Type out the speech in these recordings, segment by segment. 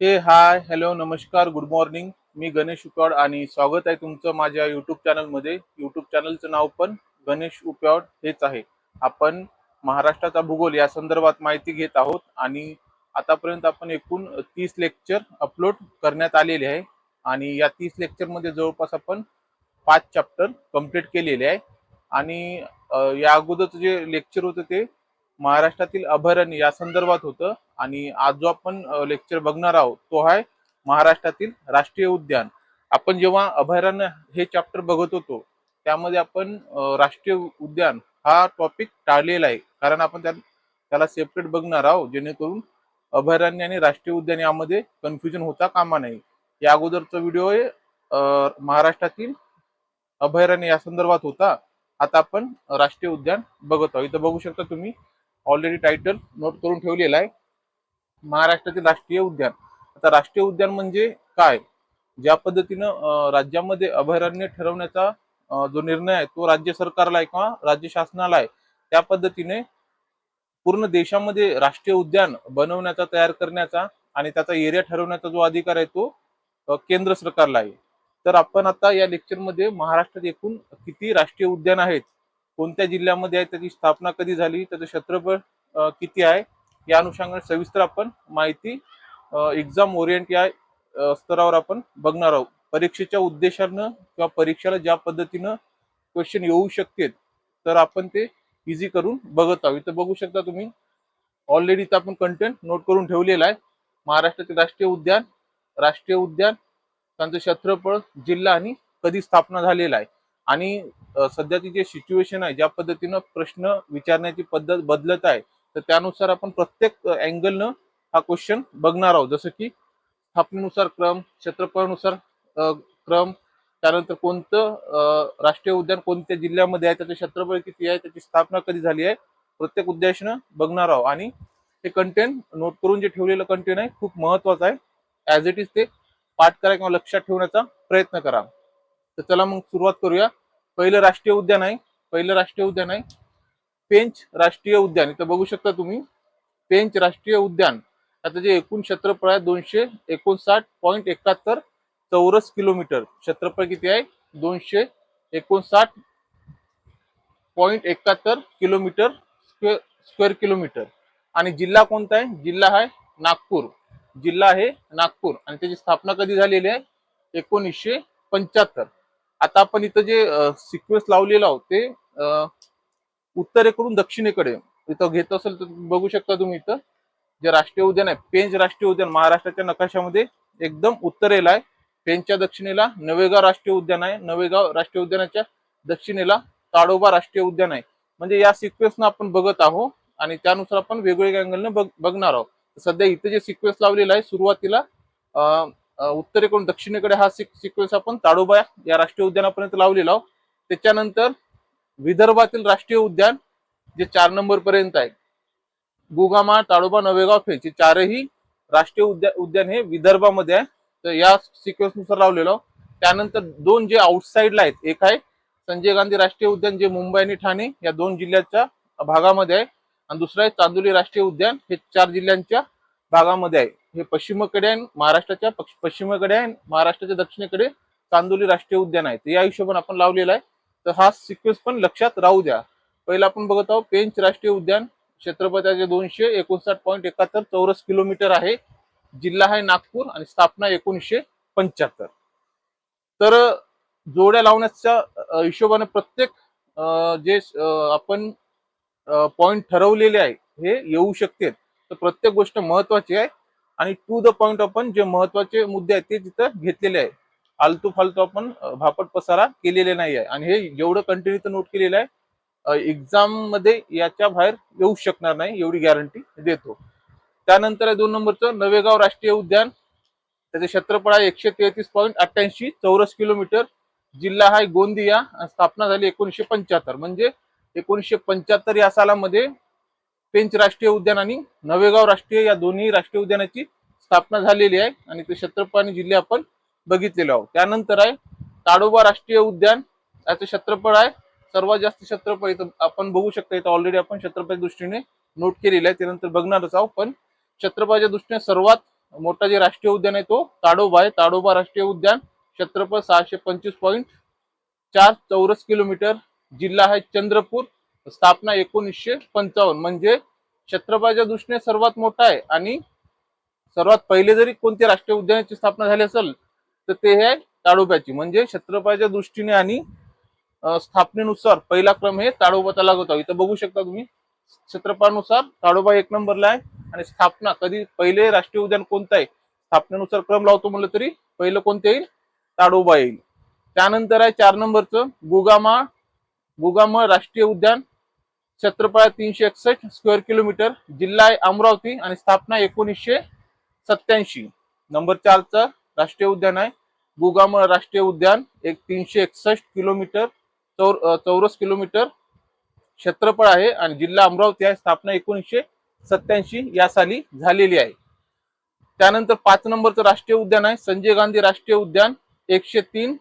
Hi hello नमस्कार good morning. मी गणेश उपाड आणि स्वागत आहे तुमचं माझ्या युट्यूब चॅनलमध्ये. युट्यूब चॅनलचं नाव पण गणेश उपाड हेच आहे. आपण महाराष्ट्राचा भूगोल या संदर्भात माहिती घेत आहोत आणि आतापर्यंत आपण एकूण 30 लेक्चर अपलोड करण्यात आलेले आहे आणि या 30 लेक्चरमध्ये जवळपास आपण 5 चॅप्टर कंप्लीट केलेले आहे. आणि या अगोदरचं जे लेक्चर होतं ते महाराष्ट्रातील अभयारण्य या संदर्भात होतं आणि आज जो आपण लेक्चर बघणार आहोत तो आहे महाराष्ट्रातील राष्ट्रीय उद्यान. आपण जेव्हा अभयारण्य हे चॅप्टर बघत होतो त्यामध्ये आपण राष्ट्रीय उद्यान हा टॉपिक टाळलेला आहे, कारण आपण त्याला सेपरेट बघणार आहोत जेणेकरून अभयारण्य आणि राष्ट्रीय उद्यान यामध्ये कन्फ्युजन होता कामा नये. या अगोदरचा व्हिडिओ आहे महाराष्ट्रातील अभयारण्य या संदर्भात होता. आता आपण राष्ट्रीय उद्यान बघत आहोत. इथं बघू शकता तुम्ही ऑलरेडी टायटल नोट करून ठेवलेला आहे, महाराष्ट्रातील राष्ट्रीय उद्यान. आता राष्ट्रीय उद्यान म्हणजे काय? ज्या पद्धतीनं राज्यामध्ये अभयारण्य ठरवण्याचा जो निर्णय आहे तो राज्य सरकारला आहे किंवा राज्य शासनाला आहे, त्या पद्धतीने पूर्ण देशामध्ये राष्ट्रीय उद्यान बनवण्याचा, तयार करण्याचा आणि त्याचा एरिया ठरवण्याचा जो अधिकार आहे तो केंद्र सरकारला आहे. तर आपण आता या लेक्चरमध्ये महाराष्ट्रात एकूण किती राष्ट्रीय उद्यान आहेत, कोणत्या जिल्ह्यामध्ये आहे, त्याची स्थापना कधी झाली, त्याचं क्षेत्रफळ किती आहे, या अनुषंगाने सविस्तर आपण माहिती एक्झाम ओरिएंट या स्तरावर आपण बघणार आहोत. परीक्षेच्या उद्देशानं किंवा परीक्षेला ज्या पद्धतीनं क्वेश्चन येऊ शकतात तर आपण ते इझी करून बघत आहोत. इथं बघू शकता तुम्ही ऑलरेडी इथं आपण कंटेंट नोट करून ठेवलेला आहे. महाराष्ट्रातील राष्ट्रीय उद्यान, त्यांचं क्षेत्रफळ, जिल्हा आणि कधी स्थापना झालेला आहे. आणि सध्याची जे सिच्युएशन आहे, ज्या पद्धतीनं प्रश्न विचारण्याची पद्धत बदलत आहे, तर त्यानुसार आपण प्रत्येक अँगलनं हा क्वेश्चन बघणार आहोत. जसं की स्थापनेनुसार क्रम, क्षेत्रफळानुसार क्रम, त्यानंतर कोणतं राष्ट्रीय उद्यान कोणत्या जिल्ह्यामध्ये आहे, त्याचं क्षेत्रफळ किती आहे, त्याची स्थापना कधी झाली आहे, प्रत्येक उद्देशानं बघणार आहोत. आणि हे कंटेंट नोट करून जे ठेवलेलं कंटेंट आहे खूप महत्वाचं आहे. ॲज इट इज ते पाठ करा किंवा लक्षात ठेवण्याचा प्रयत्न करा. तर चला मग सुरुवात करूया. पहिलं राष्ट्रीय उद्यान आहे पेंच राष्ट्रीय उद्यान. इथं बघू शकता तुम्ही पेंच राष्ट्रीय उद्यान. आता जे एकूण क्षेत्रफळ आहे 259.71 चौरस किलोमीटर. क्षेत्रफळ किती आहे? 259.71 किलोमीटर स्क्वेअर किलोमीटर. आणि जिल्हा कोणता आहे? जिल्हा आहे नागपूर. आणि त्याची स्थापना कधी झालेली आहे? 1975. आता आपण इथं जे सिक्वेन्स लावलेला आहोत ते उत्तरेकडून दक्षिणेकडे इथं घेत असेल तर बघू शकता तुम्ही. इथं जे राष्ट्रीय उद्यान आहे पेंच राष्ट्रीय उद्यान महाराष्ट्राच्या नकाशामध्ये एकदम उत्तरेला आहे. पेंचच्या दक्षिणेला नवेगाव राष्ट्रीय उद्यान आहे. नवेगाव राष्ट्रीय उद्यानाच्या दक्षिणेला ताडोबा राष्ट्रीय उद्यान आहे. म्हणजे या सिक्वेन्सनं आपण बघत आहोत आणि त्यानुसार आपण वेगवेगळ्या अँगलनं बघणार आहोत. सध्या इथं जे सिक्वेन्स लावलेला आहे सुरुवातीला उत्तरेकडून दक्षिणेकडे हा सिक्वेन्स आपण ताडोबा या राष्ट्रीय उद्यानापर्यंत लावलेला आहोत. त्याच्यानंतर विदर्भातील राष्ट्रीय उद्यान जे 4 नंबर पर्यंत आहे, गुगामा, ताडोबा, नवेगाव, पेंच, हे चारही राष्ट्रीय उद्यान हे विदर्भामध्ये आहे. तर या सिक्वेन्स नुसार लावलेलं. त्यानंतर दोन जे आउटसाइडला आहेत, एक आहे संजय गांधी राष्ट्रीय उद्यान जे मुंबई आणि ठाणे या दोन जिल्ह्याच्या भागामध्ये आहे, आणि दुसरं आहे चांदोली राष्ट्रीय उद्यान हे 4 जिल्ह्यांच्या भागामध्ये आहे. हे पश्चिमेकडे आहे, महाराष्ट्राच्या पश्चिमेकडे आहे, महाराष्ट्राच्या दक्षिणेकडे चांदोली राष्ट्रीय उद्यान आहे. तर या हिशोबाने आपण लावलेला आहे. तर हा सिक्वेन्स पण लक्षात राहू द्या. पहिला आपण बघत आहोत पेंच राष्ट्रीय उद्यान. क्षेत्रफळ त्याचे 259.71 चौरस किलोमीटर आहे. जिल्हा आहे नागपूर आणि स्थापना 1975. तर जोड्या लावण्याच्या हिशोबाने प्रत्येक जे आपण पॉइंट ठरवलेले आहे हे येऊ शकते. तर प्रत्येक गोष्ट महत्वाची आहे आणि टू द पॉइंट आपण जे महत्वाचे मुद्दे आहेत ते तिथं घेतलेले आहे. आलतू फालतू आपण भापट पसारा केलेले नाही आहे. आणि हे जेवढं कंटिन्यू नोट केलेलं आहे एक्झाम मध्ये याच्या बाहेर येऊ शकणार नाही एवढी गॅरंटी देतो. त्यानंतर आहे 2 नंबरचं नवेगाव राष्ट्रीय उद्यान. त्याचे क्षेत्रफळ आहे 133.88 चौरस किलोमीटर. जिल्हा आहे गोंदिया. स्थापना झाली 1975. म्हणजे 1975 या सालामध्ये पेंच राष्ट्रीय उद्यान आणि नवेगाव राष्ट्रीय या दोन्ही राष्ट्रीय उद्यानाची स्थापना झालेली आहे आणि ते क्षेत्रफळ आणि जिल्हे आपण बघितलेले आहोत. त्यानंतर आहे ताडोबा राष्ट्रीय उद्यान. याचं क्षेत्रफळ आहे सर्वात जास्त क्षेत्रफळ इथं आपण बघू शकता. इथं ऑलरेडी आपण क्षेत्रफळाच्या दृष्टीने नोट केलेलं आहे, त्यानंतर बघणारच आहोत. पण क्षेत्रफळाच्या दृष्टीने सर्वात मोठा जे राष्ट्रीय उद्यान आहे तो ताडोबा आहे. ताडोबा राष्ट्रीय उद्यान क्षेत्रफळ 625.4 चौरस किलोमीटर, जिल्हा आहे चंद्रपूर, स्थापना 1955. म्हणजे क्षेत्रफळाच्या दृष्टीने सर्वात मोठा आहे आणि सर्वात पहिले जरी कोणत्या राष्ट्रीय उद्यानाची स्थापना झाली असेल तर ते आहे ताडोब्याची. म्हणजे क्षेत्रफळाच्या दृष्टीने आणि स्थापनेनुसार पहिला क्रम हे ताडोबाचा लागत आहे. इथं बघू शकता तुम्ही क्षेत्रफळानुसार ताडोबा 1 नंबरला आहे आणि स्थापना कधी पहिले राष्ट्रीय उद्यान कोणतं आहे स्थापनेनुसार क्रम लावतो म्हणलं तरी पहिलं कोणतं येईल, ताडोबा येईल. त्यानंतर आहे 4 नंबरचं गुगामळ राष्ट्रीय उद्यान, क्षेत्रफळ 361 स्क्वेअर किलोमीटर, जिल्हा आहे अमरावती आणि स्थापना 1987. नंबर 4चा राष्ट्रीय उद्यान आहे गुगामळ राष्ट्रीय उद्यान, 361 किलोमीटर चौरस किलोमीटर क्षेत्रफळ आहे आणि जिल्हा अमरावती आहे, स्थापना 1987 या साली झालेली आहे. त्यानंतर 5 नंबरचं राष्ट्रीय उद्यान आहे संजय गांधी राष्ट्रीय उद्यान, 103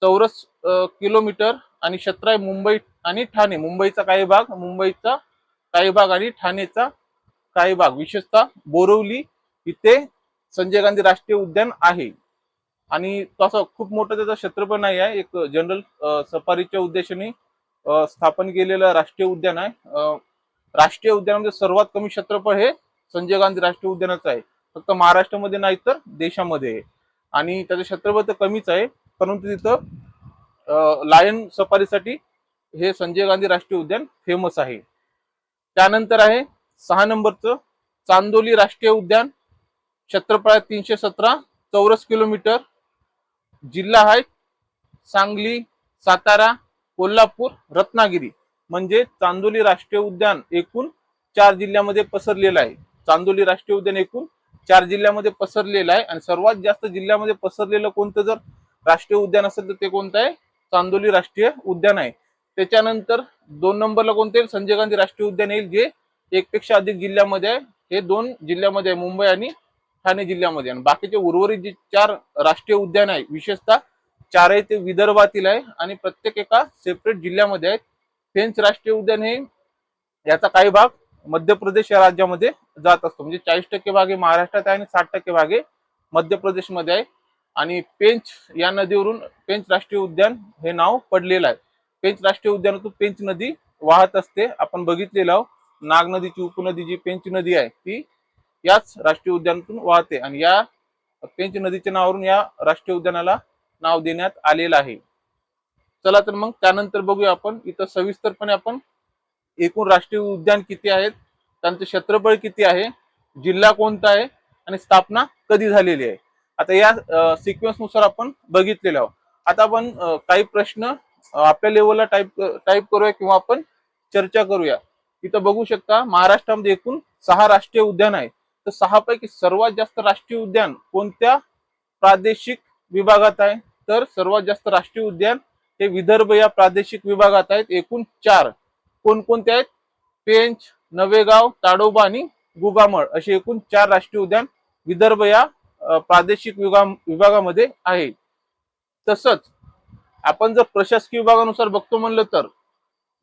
चौरस किलोमीटर आणि क्षेत्र आहे मुंबई आणि ठाणे. मुंबईचा काही भाग आणि ठाणेचा काही भाग, विशेषतः बोरिवली इथे संजय गांधी राष्ट्रीय उद्यान आहे. आणि तसं खूप मोठं त्याचं क्षेत्रफळ नाही आहे, एक जनरल सफारीच्या उद्देशाने स्थापन केलेलं राष्ट्रीय उद्यान आहे. राष्ट्रीय उद्यानामध्ये सर्वात कमी क्षेत्रफळ हे संजय गांधी राष्ट्रीय उद्यानाचं आहे, फक्त महाराष्ट्रामध्ये नाही तर देशामध्ये आहे. आणि त्याचं क्षेत्रफळ तर कमीच आहे, परंतु तिथं लायन सफारीसाठी हे संजय गांधी राष्ट्रीय उद्यान फेमस आहे. त्यानंतर आहे 6 नंबरचं चांदोली राष्ट्रीय उद्यान, क्षेत्रफळ 317 चौरस किलोमीटर, जिल्हा आहे सांगली, सातारा, कोल्हापूर, रत्नागिरी. म्हणजे चांदोली राष्ट्रीय उद्यान एकूण 4 जिल्ह्यामध्ये पसरलेलं आहे. चांदोली राष्ट्रीय उद्यान एकूण 4 जिल्ह्यामध्ये पसरलेलं आहे आणि सर्वात जास्त जिल्ह्यामध्ये पसरलेलं कोणतं जर राष्ट्रीय उद्यान असेल तर ते कोणतं आहे, चांदोली राष्ट्रीय उद्यान आहे. त्याच्यानंतर 2 नंबरला कोणते येईल, संजय गांधी राष्ट्रीय उद्यान येईल, जे 1 पेक्षा अधिक जिल्ह्यामध्ये आहे. हे 2 जिल्ह्यामध्ये आहे, मुंबई आणि ठाणे जिल्ह्यामध्ये. आणि बाकीचे उर्वरित जे 4 राष्ट्रीय उद्यान आहे, विशेषतः 4 आहे ते विदर्भातील आहे आणि प्रत्येक एका सेपरेट जिल्ह्यामध्ये आहेत. पेंच राष्ट्रीय उद्यान हे याचा काही भाग मध्य प्रदेश या राज्यामध्ये जात असतो. म्हणजे 40% भाग हे महाराष्ट्रात आहे आणि 60% भाग हे मध्य प्रदेशमध्ये आहे. आणि पेंच या नदीवरून पेंच राष्ट्रीय उद्यान हे नाव पडलेलं आहे. पेंच राष्ट्रीय उद्यानातून पेंच नदी वाहत असते, आपण बघितलेलं आहोत. नाग नदीची उपनदी जी पेंच नदी आहे ती याच राष्ट्रीय उद्यानातून वाहते आणि या पेंच नदीच्या नावावरून या राष्ट्रीय उद्यानाला नाव देण्यात आलेलं आहे. चला तर मग त्यानंतर बघूया आपण इथं सविस्तरपणे आपण एकूण राष्ट्रीय उद्यान किती आहेत, त्यांचं क्षेत्रफळ किती आहे, जिल्हा कोणता आहे आणि स्थापना कधी झालेली आहे. आता या सिक्वेन्स नुसार आपण बघितलेलं आहोत. आता आपण काही प्रश्न आपल्या लेवलला टाईप करूया किंवा आपण चर्चा करूया. इथं बघू शकता महाराष्ट्रामध्ये एकूण 6 राष्ट्रीय उद्यान आहे. तर 6 पैकी सर्वात जास्त राष्ट्रीय उद्यान कोणत्या प्रादेशिक विभागात आहे, तर सर्वात जास्त राष्ट्रीय उद्यान हे विदर्भ या प्रादेशिक विभागात आहेत. एकूण 4 कोणकोणते आहेत, पेंच, नवेगाव, ताडोबा आणि गुगामळ असे एकूण 4 राष्ट्रीय उद्यान विदर्भ या प्रादेशिक विभागामध्ये आहे. तसंच आपण जर प्रशासकीय विभागानुसार बघतो म्हणलं तर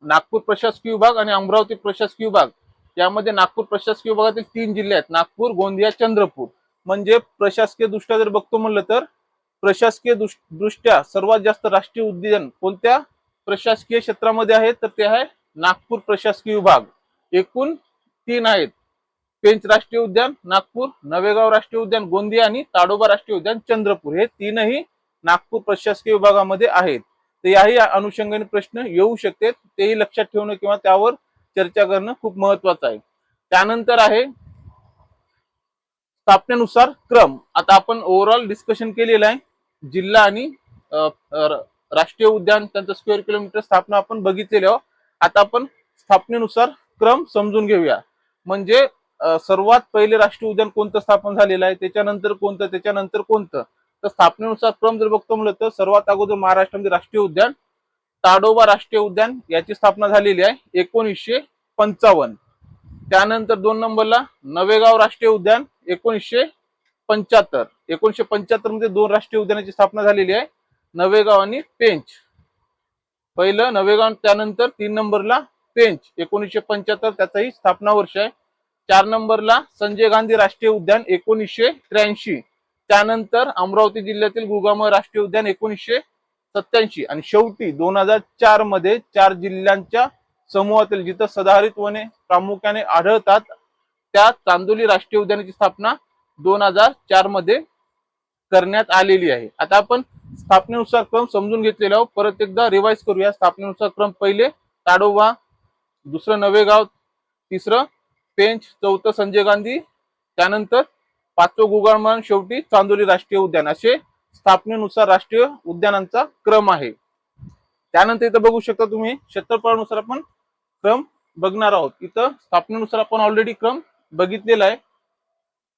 नागपूर प्रशासकीय विभाग आणि अमरावती प्रशासकीय विभाग यामध्ये नागपूर प्रशासकीय विभागातील 3 जिल्हे आहेत, नागपूर, गोंदिया, चंद्रपूर. म्हणजे प्रशासकीय दृष्ट्या जर बघतो म्हणलं तर प्रशासकीय दृष्ट्या सर्वात जास्त राष्ट्रीय उद्यान कोणत्या प्रशासकीय क्षेत्रामध्ये आहे, तर ते आहे नागपूर प्रशासकीय विभाग. एकूण 3 आहेत, पेंच राष्ट्रीय उद्यान नागपूर, नवेगाव राष्ट्रीय उद्यान गोंदिया आणि ताडोबा राष्ट्रीय उद्यान चंद्रपूर. हे 3ही नागपूर प्रशासकीय विभागामध्ये आहेत. तर याही अनुषंगाने प्रश्न येऊ शकतात, तेही लक्षात ठेवणं किंवा त्यावर चर्चा करणं खूप महत्वाचं आहे. त्यानंतर आहे स्थापनेनुसार क्रम. आता आपण ओव्हरऑल डिस्कशन केलेलं आहे, जिल्हा आणि राष्ट्रीय उद्यान त्यांचं स्क्वेअर किलोमीटर स्थापना आपण बघितलेली आहोत. आता आपण स्थापनेनुसार क्रम समजून घेऊया. म्हणजे सर्वात पहिले राष्ट्रीय उद्यान कोणतं स्थापन झालेलं आहे, त्याच्यानंतर कोणतं. तर स्थापनेनुसार क्रम जर बघतो म्हणलं तर सर्वात अगोदर महाराष्ट्रामध्ये राष्ट्रीय उद्यान ताडोबा राष्ट्रीय उद्यान याची स्थापना झालेली आहे 1955. त्यानंतर 2 नंबरला नवेगाव राष्ट्रीय उद्यान 1975. 1975 मध्ये 2 राष्ट्रीय उद्यानाची स्थापना झालेली आहे, नवेगाव आणि पेंच. पहिलं नवेगाव, त्यानंतर 3 नंबरला पेंच 1975 त्याचाही स्थापना वर्ष आहे. 4 नंबरला संजय गांधी राष्ट्रीय उद्यान 1983, त्यानंतर अमरावती जिल्ह्यातील गुगामळ राष्ट्रीय उद्यान 1987 आणि शेवटी 2004 मध्ये 4 जिल्ह्यांच्या समूहातील जिथं सदाहरित वने प्रामुख्याने आढळतात त्या चांदोली राष्ट्रीय उद्यानाची स्थापना 2004 मध्ये करण्यात आलेली आहे. आता आपण स्थापनेनुसार क्रम समजून घेतलेला आहोत, परत एकदा रिवाइज करूया. स्थापनेनुसार क्रम: पहिले ताडोबा, दुसरं नवेगाव, तिसरं पेंच, चौथं संजय गांधी, त्यानंतर पाचवं गुगामळ, शेवटी चांदोली राष्ट्रीय उद्यान, असे स्थापनेनुसार राष्ट्रीय उद्यानांचा क्रम आहे. त्यानंतर इथं बघू शकता तुम्ही क्षेत्रफळानुसार आपण क्रम बघणार आहोत. इथं स्थापनेनुसार आपण ऑलरेडी क्रम बघितलेला आहे.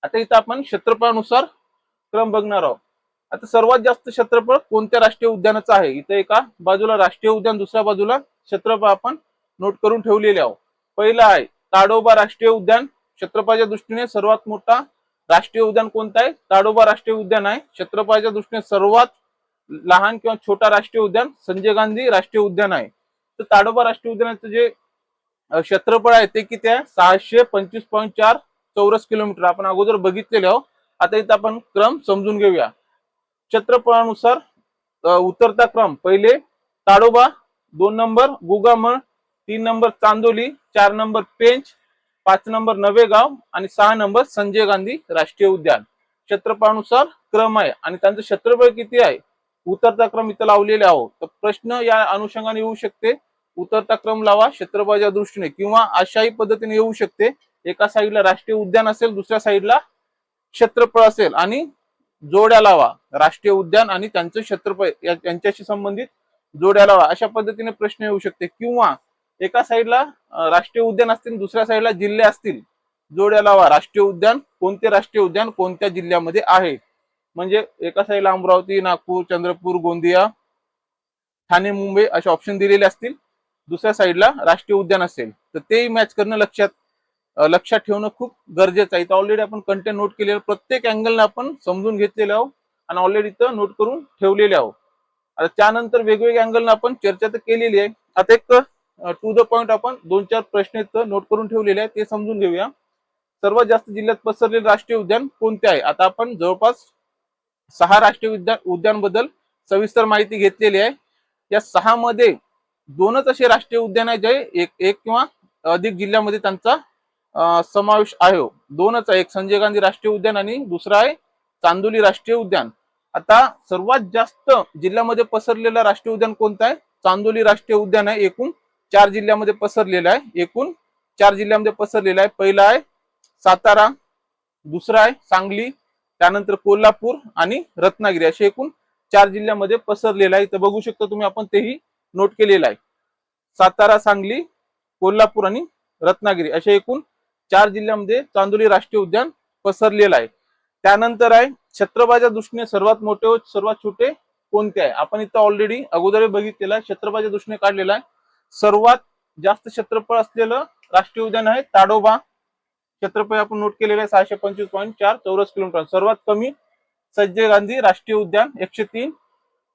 आता इथं आपण क्षेत्रफळानुसार क्रम बघणार आहोत. आता सर्वात जास्त क्षेत्रफळ कोणत्या राष्ट्रीय उद्यानाचं आहे? इथं एका बाजूला राष्ट्रीय उद्यान, दुसऱ्या बाजूला क्षेत्रफळ आपण नोट करून ठेवलेले आहोत. पहिला आहे ताडोबा राष्ट्रीय उद्यान. क्षेत्रफळाच्या दृष्टीने सर्वात मोठा राष्ट्रीय उद्यान कोणता आहे? ताडोबा राष्ट्रीय उद्यान आहे. क्षेत्रफळाच्या दृष्टीने सर्वात लहान किंवा छोटा राष्ट्रीय उद्यान संजय गांधी राष्ट्रीय उद्यान आहे. तर ताडोबा राष्ट्रीय उद्यानाचं जे क्षेत्रफळ आहे ते किती आहे? 625.4 चौरस किलोमीटर आपण अगोदर बघितलेले आहोत. आता इथं आपण क्रम समजून घेऊया. क्षेत्रफळानुसार उतरता क्रम: पहिले Tadoba, 2 number Gugamal, 3 number Chandoli, 4 number Pench, 5 number Navegaon आणि 6 नंबर संजय गांधी राष्ट्रीय उद्यान. क्षेत्रफळानुसार क्रम आहे आणि त्यांचं क्षेत्रफळ किती आहे उतरता क्रम इथं लावलेले आहोत. तर प्रश्न या अनुषंगाने येऊ शकते, उतरता क्रम लावा क्षेत्रफळाच्या दृष्टीने, किंवा अशाही पद्धतीने येऊ शकते, एका साईडला राष्ट्रीय उद्यान असेल, दुसऱ्या साईडला क्षेत्रफळ असेल आणि जोड्या लावा राष्ट्रीय उद्यान आणि त्यांचं क्षेत्रफळ यांच्याशी संबंधित जोड्या लावा, अशा पद्धतीने प्रश्न येऊ शकते. किंवा एका साईडला राष्ट्रीय उद्यान असतील, दुसऱ्या साईडला जिल्हे असतील, जोड्या लावा राष्ट्रीय उद्यान कोणते राष्ट्रीय उद्यान कोणत्या जिल्ह्यामध्ये आहे. म्हणजे एका साईडला अमरावती, नागपूर, चंद्रपूर, गोंदिया, ठाणे, मुंबई असे ऑप्शन दिलेले असतील, दुसऱ्या साईडला राष्ट्रीय उद्यान असेल, तर तेही मॅच करणं लक्षात ठेवणं खूप गरजेचं आहे. ऑलरेडी आपण कंटेंट नोट केलेलं, प्रत्येक अँगलने आपण समजून घेतलेलं आहोत आणि ऑलरेडी इथं नोट करून ठेवलेले आहोत. आता त्यानंतर वेगवेगळ्या अँगलने आपण चर्चा तर केलेली आहे. आता एक टू द पॉइंट आपण 2-4 प्रश्न इथं नोट करून ठेवलेले आहेत, ते समजून घेऊया. सर्वात जास्त जिल्ह्यात पसरलेले राष्ट्रीय उद्यान कोणते आहे? आता आपण जवळपास 6 राष्ट्रीय उद्यान बद्दल सविस्तर माहिती घेतलेली आहे. या 6 मध्ये 2च असे राष्ट्रीय उद्यान आहे जे एक किंवा अधिक जिल्ह्यामध्ये त्यांचा समावेश आहे. 2च आहे, एक संजय गांधी राष्ट्रीय उद्यान आणि दुसरा आहे चांदोली राष्ट्रीय उद्यान. आता सर्वात जास्त जिल्ह्यामध्ये पसरलेलं राष्ट्रीय उद्यान कोणतं आहे? चांदोली राष्ट्रीय उद्यान आहे. एकूण 4 जिल्ह्यामध्ये पसरलेलं आहे. पहिला आहे सातारा, दुसरा आहे सांगली, त्यानंतर कोल्हापूर आणि रत्नागिरी, असे एकूण 4 जिल्ह्यामध्ये पसरलेलं आहे. इथं बघू शकता तुम्ही, आपण तेही नोट केलेलं आहे. सातारा, सांगली, कोल्हापूर आणि रत्नागिरी असे एकूण 4 जिल्ह्यामध्ये चांदोली राष्ट्रीय उद्यान पसरलेलं आहे. त्यानंतर आहे क्षेत्रफळाच्या दृष्टीने सर्वात मोठे व सर्वात छोटे कोणते आहे? आपण इथं ऑलरेडी अगोदर बघितलेलं आहे, क्षेत्रफळाच्या दृष्टीने काढलेला आहे. सर्वात जास्त क्षेत्रफळ असलेलं राष्ट्रीय उद्यान आहे ताडोबा. क्षेत्रफळ आपण नोट केलेलं आहे 625.4 चौरस किलोमीटर. सर्वात कमी संजय गांधी राष्ट्रीय उद्यान 103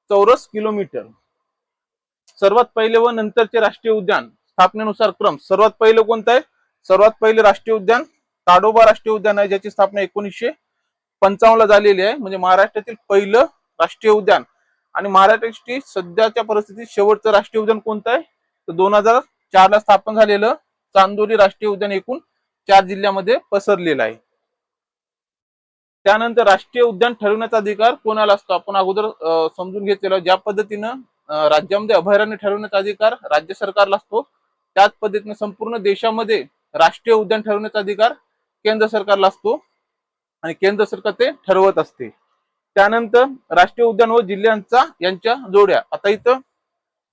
चौरस किलोमीटर. सर्वात पहिले व नंतरचे राष्ट्रीय उद्यान स्थापनेनुसार क्रम: सर्वात पहिलं कोणतं आहे? सर्वात पहिले राष्ट्रीय उद्यान ताडोबा राष्ट्रीय उद्यान आहे, ज्याची स्थापना 1955 ला झालेली आहे. म्हणजे महाराष्ट्रातील पहिलं राष्ट्रीय उद्यान. आणि महाराष्ट्राची सध्याच्या परिस्थितीत शेवटचं राष्ट्रीय उद्यान कोणतं आहे? तर 2004 ला स्थापन झालेलं चांदोली राष्ट्रीय उद्यान एकूण 4 जिल्ह्यामध्ये पसरलेलं आहे. त्यानंतर राष्ट्रीय उद्यान ठरवण्याचा अधिकार कोणाला असतो? आपण अगोदर समजून घेतलेलं. ज्या पद्धतीनं राज्यामध्ये अभयारण्य ठरवण्याचा अधिकार राज्य सरकारला असतो, त्याच पद्धतीने संपूर्ण देशामध्ये राष्ट्रीय उद्यान ठरवण्याचा अधिकार केंद्र सरकारला असतो आणि केंद्र सरकार ते ठरवत असते. त्यानंतर राष्ट्रीय उद्यान व जिल्ह्यांचा यांच्या जोड्या. आता इथं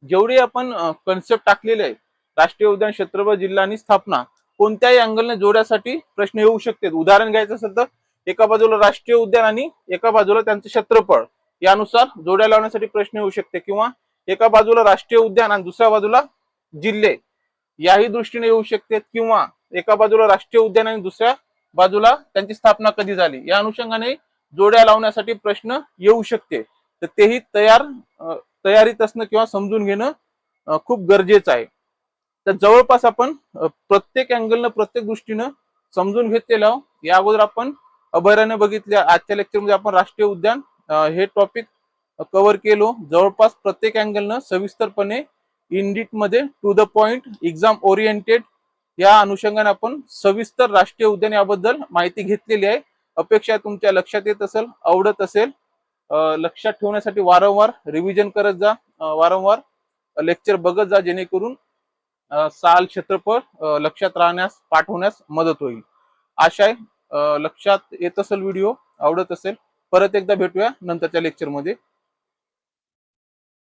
जेवढे आपण कन्सेप्ट टाकलेले आहे, राष्ट्रीय उद्यान, क्षेत्रफळ, जिल्हा आणि स्थापना, कोणत्याही अँगलने जोड्यासाठी प्रश्न येऊ शकतात. उदाहरण घ्यायचं असेल तर एका बाजूला राष्ट्रीय उद्यान आणि एका बाजूला त्यांचं क्षेत्रफळ, यानुसार जोड्या लावण्यासाठी प्रश्न येऊ शकते. किंवा एका बाजूला राष्ट्रीय उद्यान आणि दुसऱ्या बाजूला जिल्हे, याही दृष्टीने येऊ शकते. किंवा एका बाजूला राष्ट्रीय उद्यान आणि दुसऱ्या बाजूला त्यांची स्थापना कधी झाली, या अनुषंगाने जोड्या लावण्यासाठी प्रश्न येऊ शकते. तर तेही तयारीत असणं किंवा समजून घेणं खूप गरजेचं आहे. तर जवळपास आपण प्रत्येक अँगलनं, प्रत्येक दृष्टीनं समजून घेतलेलं आहोत. या अगोदर आपण अभयारण्य बघितले. आजच्या लेक्चरमध्ये आपण राष्ट्रीय उद्यान हे टॉपिक कव्हर केलो. जवळपास प्रत्येक अँगलनं सविस्तरपणे इन डीप मध्ये to the point exam oriented या अनुषंगाने आपण सविस्तर राष्ट्रीय उद्यान याबद्दल माहिती घेतलेली आहे. अपेक्षा तुमच्या लक्षात येत असेल, आवडत असेल. लक्षात ठेवण्यासाठी वारंवार रिव्हिजन करत जा, वारंवार लेक्चर बघत जा, जेणेकरून साल क्षेत्रफळ लक्षात राहण्यास, पाठवण्यास मदत होईल. आशा आहे लक्षात येत असेल, व्हिडिओ आवडत असेल. परत एकदा भेटूया नंतरच्या लेक्चरमध्ये.